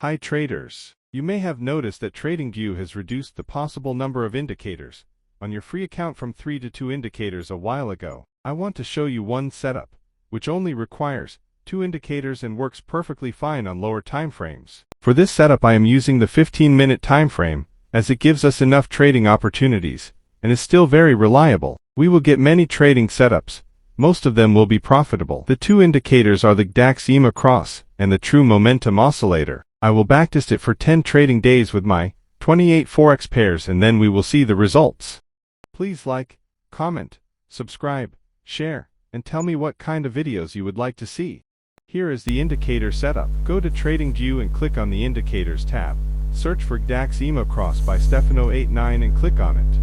Hi traders. You may have noticed that TradingView has reduced the possible number of indicators on your free account from 3 to 2 indicators a while ago. I want to show you one setup, which only requires 2 indicators and works perfectly fine on lower time frames. For this setup I am using the 15-minute time frame, as it gives us enough trading opportunities, and is still very reliable. We will get many trading setups. Most of them will be profitable. The 2 indicators are the DAX EMA cross and the true momentum oscillator. I will backtest it for 10 trading days with my 28 forex pairs, and then we will see the results. Please like, comment, subscribe, share, and tell me what kind of videos you would like to see. Here is the indicator setup. Go to TradingView and click on the Indicators tab. Search for DAX EMA cross by Stefano89 and click on it.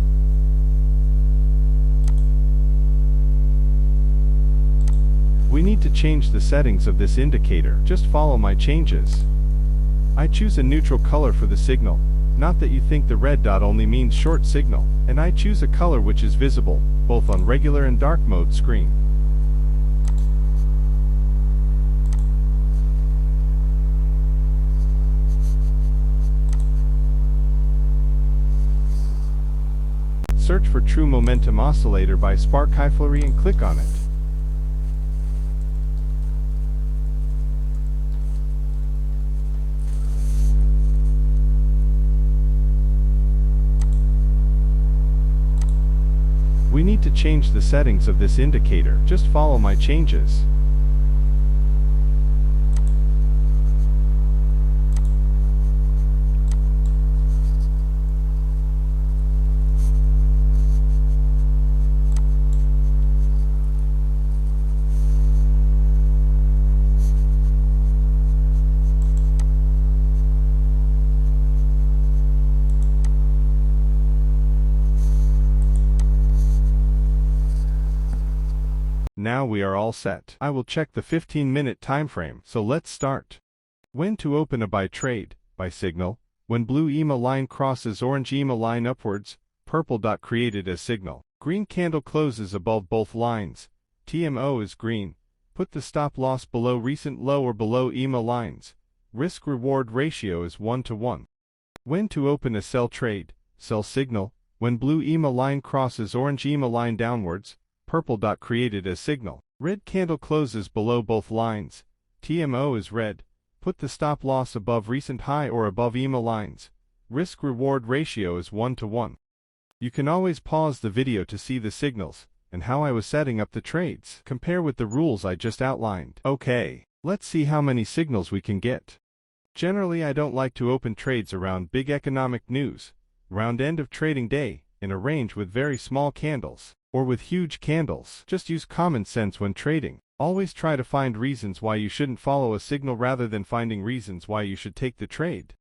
We need to change the settings of this indicator. Just follow my changes. I choose a neutral color for the signal, not that you think the red dot only means short signal, and I choose a color which is visible, both on regular and dark mode screen. Search for True Momentum Oscillator by Spark-Hyflery and click on it. We need to change the settings of this indicator. Just follow my changes. Now we are all set. I will check the 15-minute time frame, so let's start. When to open a buy trade, by signal, when blue EMA line crosses orange EMA line upwards, purple dot created as signal. Green candle closes above both lines, TMO is green, put the stop loss below recent low or below EMA lines, risk-reward ratio is 1:1. When to open a sell trade, sell signal, when blue EMA line crosses orange EMA line downwards, purple dot created as signal. Red candle closes below both lines, TMO is red, put the stop loss above recent high or above EMA lines, risk-reward ratio is 1:1. You can always pause the video to see the signals, and how I was setting up the trades. Compare with the rules I just outlined. Okay, let's see how many signals we can get. Generally I don't like to open trades around big economic news, around end of trading day, in a range with very small candles, or with huge candles. Just use common sense when trading. Always try to find reasons why you shouldn't follow a signal rather than finding reasons why you should take the trade.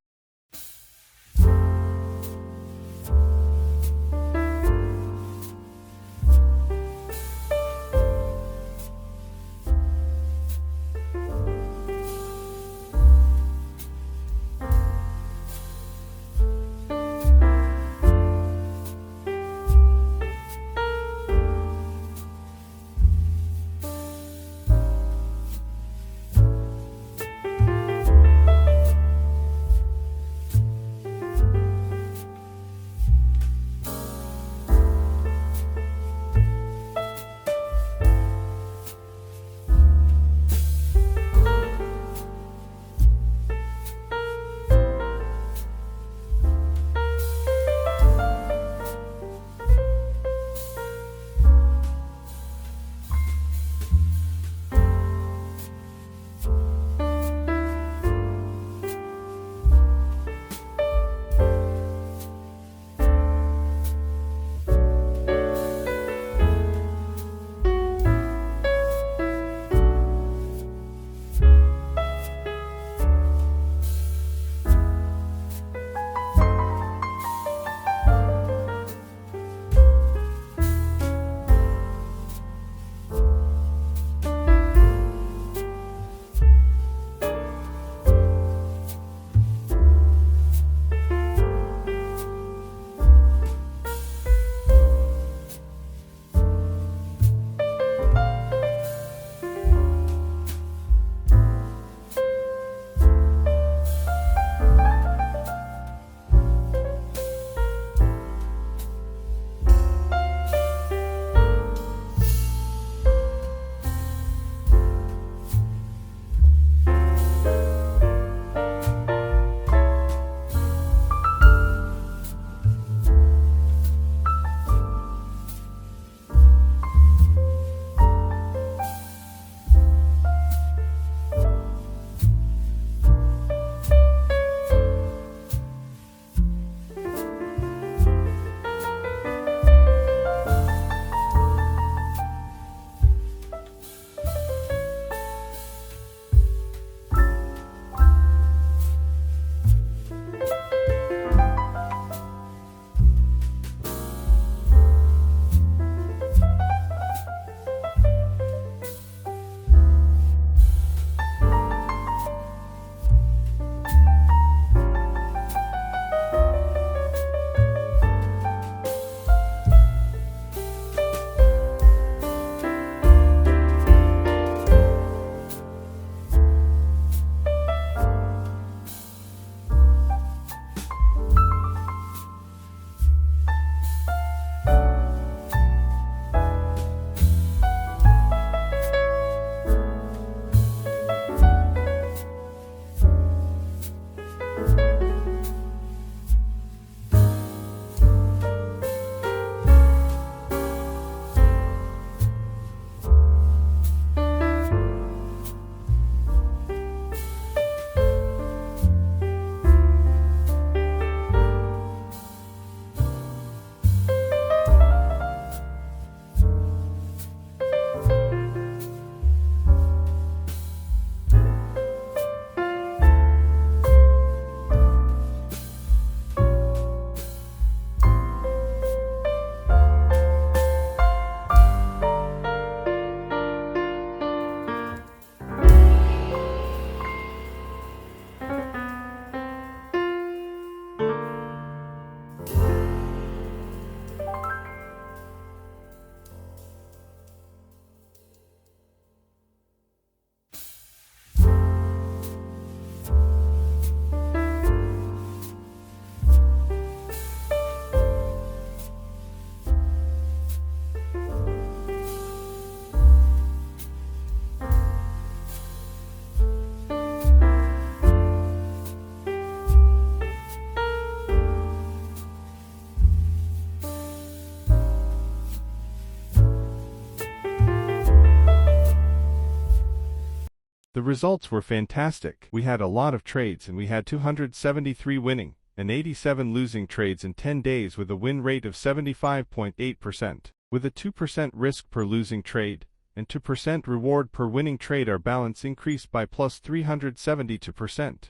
The results were fantastic. We had a lot of trades and we had 273 winning and 87 losing trades in 10 days with a win rate of 75.8%. With a 2% risk per losing trade and 2% reward per winning trade, our balance increased by plus 372%.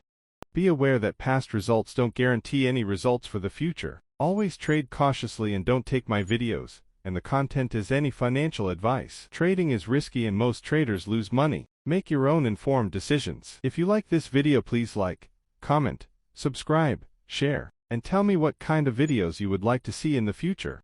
Be aware that past results don't guarantee any results for the future. Always trade cautiously and don't take my videos and the content as any financial advice. Trading is risky and most traders lose money. Make your own informed decisions. If you like this video, please like, comment, subscribe, share, and tell me what kind of videos you would like to see in the future.